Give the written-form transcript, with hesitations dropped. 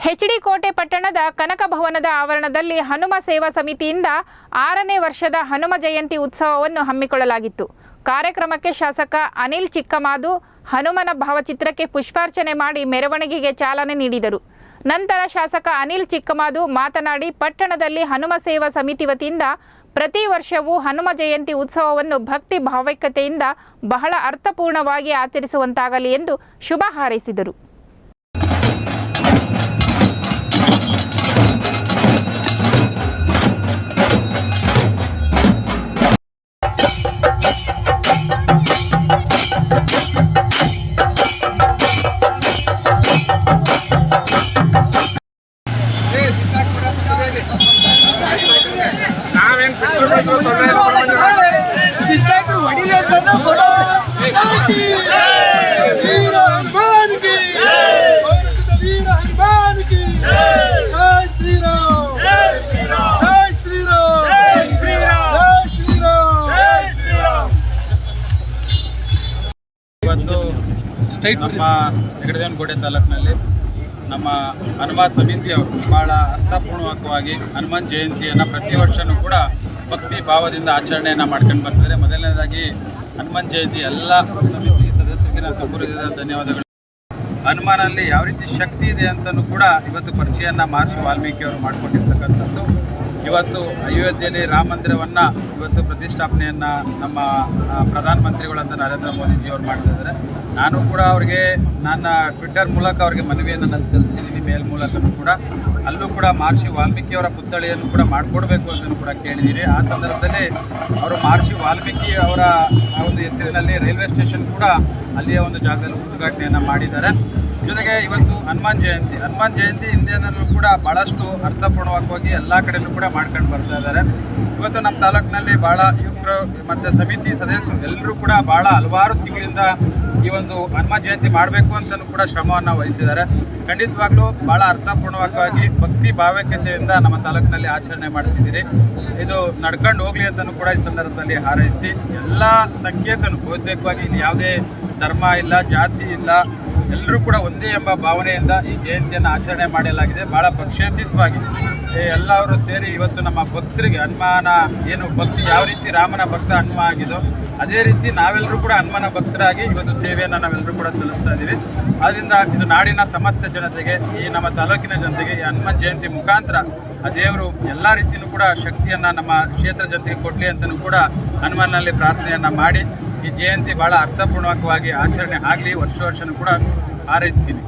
HD ಕೋಟೆ ಪಟ್ಟಣದ ಕನಕ ಭವನದ ಆವರಣದಲ್ಲಿ ಹನುಮ ಸೇವಾ ಸಮಿತಿಯಿಂದ 6ನೇ ವರ್ಷದ ಹನುಮ ಜಯಂತಿ ಉತ್ಸವವನ್ನು ಹಮ್ಮಿಕೊಳ್ಳಲಾಗಿತ್ತು. ಕಾರ್ಯಕ್ರಮಕ್ಕೆ ಶಾಸಕ ಅನಿಲ್ ಚಿಕ್ಕಮಾದು ಹನುಮನ ಭಾವಚಿತ್ರಕ್ಕೆ ಪುಷ್ಪಾರ್ಚನೆ ಮಾಡಿ ಮೆರವಣಿಗೆಗೆ ಚಾಲನೆ ನೀಡಿದರು. ನಂತರ ಶಾಸಕ ಅನಿಲ್ ಚಿಕ್ಕಮಾದು ಮಾತನಾಡಿ, ಪಟ್ಟಣದಲ್ಲಿ ಹನುಮ ಸೇವಾ ಸಮಿತಿ ವತಿಯಿಂದ ಪ್ರತಿ ವರ್ಷವೂ ಹನುಮ ಜಯಂತಿ ಉತ್ಸವವನ್ನು ಭಕ್ತಿ ಭಾವೈಕ್ಯತೆಯಿಂದ ಬಹಳ ಅರ್ಥಪೂರ್ಣವಾಗಿ ಆಚರಿಸುವಂತಾಗಲಿ ಎಂದು ಶುಭ ಹಾರೈಸಿದರು. ಇವತ್ತು ನಮ್ಮ ಹೆಗಡೆದೇವನಕೋಟೆ ತಾಲೂಕಿನಲ್ಲಿ ನಮ್ಮ ಹನುಮ ಸಮಿತಿಯವರು ಭಾಳ ಅರ್ಥಪೂರ್ಣವಾಗಿ ಹನುಮಾನ್ ಜಯಂತಿಯನ್ನು ಪ್ರತಿ ವರ್ಷವೂ ಕೂಡ ಭಕ್ತಿ ಭಾವದಿಂದ ಆಚರಣೆಯನ್ನು ಮಾಡ್ಕೊಂಡು ಬರ್ತಿದ್ದಾರೆ. ಮೊದಲನೇದಾಗಿ ಹನುಮಾನ್ ಜಯಂತಿ ಎಲ್ಲ ಸಮಿತಿ ಸದಸ್ಯರಿಗೆ ನಾನು ತುಂಬುರಿದ ಧನ್ಯವಾದಗಳು. ಹನುಮಾನಲ್ಲಿ ಯಾವ ರೀತಿ ಶಕ್ತಿ ಇದೆ ಅಂತಲೂ ಕೂಡ ಇವತ್ತು ಪರಿಚಯವನ್ನು ಮಹರ್ಷಿ ವಾಲ್ಮೀಕಿ ಅವರು ಮಾಡಿಕೊಂಡಿರ್ತಕ್ಕಂಥದ್ದು. ಇವತ್ತು ಅಯೋಧ್ಯೆಯಲ್ಲಿ ರಾಮ ಮಂದಿರವನ್ನು ಇವತ್ತು ಪ್ರತಿಷ್ಠಾಪನೆಯನ್ನು ನಮ್ಮ ಪ್ರಧಾನಮಂತ್ರಿಗಳಂತ ನರೇಂದ್ರ ಮೋದಿಜಿಯವರು ಮಾಡ್ತಾಯಿದ್ದಾರೆ. ನಾನು ಕೂಡ ಅವರಿಗೆ ನನ್ನ ಟ್ವಿಟ್ಟರ್ ಮೂಲಕ ಅವರಿಗೆ ಮನವಿಯನ್ನು ನಾನು ಸಲ್ಲಿಸಿದ್ದೀನಿ, ಮೇಲ್ ಮೂಲಕನೂ ಕೂಡ. ಅಲ್ಲೂ ಕೂಡ ಮಹರ್ಷಿ ವಾಲ್ಮೀಕಿಯವರ ಪುತ್ಥಳಿಯನ್ನು ಕೂಡ ಮಾಡಿಕೊಡ್ಬೇಕು ಅಂತಲೂ ಕೂಡ ಕೇಳಿದ್ದೀನಿ. ಆ ಸಂದರ್ಭದಲ್ಲಿ ಅವರು ಮಹರ್ಷಿ ವಾಲ್ಮೀಕಿ ಅವರ ಒಂದು ಹೆಸರಿನಲ್ಲಿ ರೈಲ್ವೆ ಸ್ಟೇಷನ್ ಕೂಡ ಅಲ್ಲಿಯ ಒಂದು ಜಾಗದಲ್ಲಿ ಉದ್ಘಾಟನೆಯನ್ನು ಮಾಡಿದ್ದಾರೆ. ಜೊತೆಗೆ ಇವತ್ತು ಹನುಮಾನ್ ಜಯಂತಿ ಹಿಂದಿನಲ್ಲೂ ಕೂಡ ಭಾಳಷ್ಟು ಅರ್ಥಪೂರ್ಣವಾಗಿ ಎಲ್ಲ ಕಡೆಯಲ್ಲೂ ಕೂಡ ಮಾಡ್ಕೊಂಡು ಬರ್ತಾ ಇದ್ದಾರೆ. ಇವತ್ತು ನಮ್ಮ ತಾಲೂಕಿನಲ್ಲಿ ಭಾಳ ಯುವಕರು ಮತ್ತು ಸಮಿತಿ ಸದಸ್ಯರು ಎಲ್ಲರೂ ಕೂಡ ಭಾಳ ಹಲವಾರು ತಿಂಗಳಿಂದ ಈ ಒಂದು ಹನುಮಾನ್ ಜಯಂತಿ ಮಾಡಬೇಕು ಅಂತಲೂ ಕೂಡ ಶ್ರಮವನ್ನು ವಹಿಸಿದ್ದಾರೆ. ಖಂಡಿತವಾಗ್ಲೂ ಭಾಳ ಅರ್ಥಪೂರ್ಣವಾಗಿ ಭಕ್ತಿ ಭಾವೈಕ್ಯತೆಯಿಂದ ನಮ್ಮ ತಾಲೂಕಿನಲ್ಲಿ ಆಚರಣೆ ಮಾಡ್ತಿದ್ದೀರಿ. ಇದು ನಡ್ಕೊಂಡು ಹೋಗಲಿ ಅಂತಲೂ ಕೂಡ ಈ ಸಂದರ್ಭದಲ್ಲಿ ಹಾರೈಸ್ತಿ. ಎಲ್ಲ ಸಂಕೇತನು ಬಹುತೇಕವಾಗಿ ಇಲ್ಲಿ ಯಾವುದೇ ಧರ್ಮ ಇಲ್ಲ, ಜಾತಿ ಇಲ್ಲ, ಎಲ್ಲರೂ ಕೂಡ ಒಂದೇ ಎಂಬ ಭಾವನೆಯಿಂದ ಈ ಜಯಂತಿಯನ್ನು ಆಚರಣೆ ಮಾಡಲಾಗಿದೆ. ಭಾಳ ಪಕ್ಷಾತೀತವಾಗಿ ಎಲ್ಲರೂ ಸೇರಿ ಇವತ್ತು ನಮ್ಮ ಭಕ್ತರಿಗೆ ಹನುಮಾನ ಏನು ಭಕ್ತಿ ಯಾವ ರೀತಿ ರಾಮನ ಭಕ್ತ ಹನುಮ ಆಗಿದೋ ಅದೇ ರೀತಿ ನಾವೆಲ್ಲರೂ ಕೂಡ ಹನುಮನ ಭಕ್ತರಾಗಿ ಇವತ್ತು ಸೇವೆಯನ್ನು ನಾವೆಲ್ಲರೂ ಕೂಡ ಸಲ್ಲಿಸ್ತಾ ಇದ್ದೀವಿ. ಆದ್ದರಿಂದ ಇದು ನಾಡಿನ ಸಮಸ್ತ ಜನತೆಗೆ, ಈ ನಮ್ಮ ತಾಲೂಕಿನ ಜನತೆಗೆ ಈ ಹನುಮಾನ್ ಜಯಂತಿ ಮುಖಾಂತರ ಆ ದೇವರು ಎಲ್ಲ ರೀತಿಯೂ ಕೂಡ ಶಕ್ತಿಯನ್ನು ನಮ್ಮ ಕ್ಷೇತ್ರ ಜನತೆಗೆ ಕೊಡಲಿ ಅಂತಲೂ ಕೂಡ ಹನುಮನಲ್ಲಿ ಪ್ರಾರ್ಥನೆಯನ್ನು ಮಾಡಿ ಈ ಜಯಂತಿ ಭಾಳ ಅರ್ಥಪೂರ್ಣವಾಗಿ ಆಚರಣೆ ಆಗಲಿ ವರ್ಷನೂ ಕೂಡ ಹಾರೈಸ್ತೀನಿ.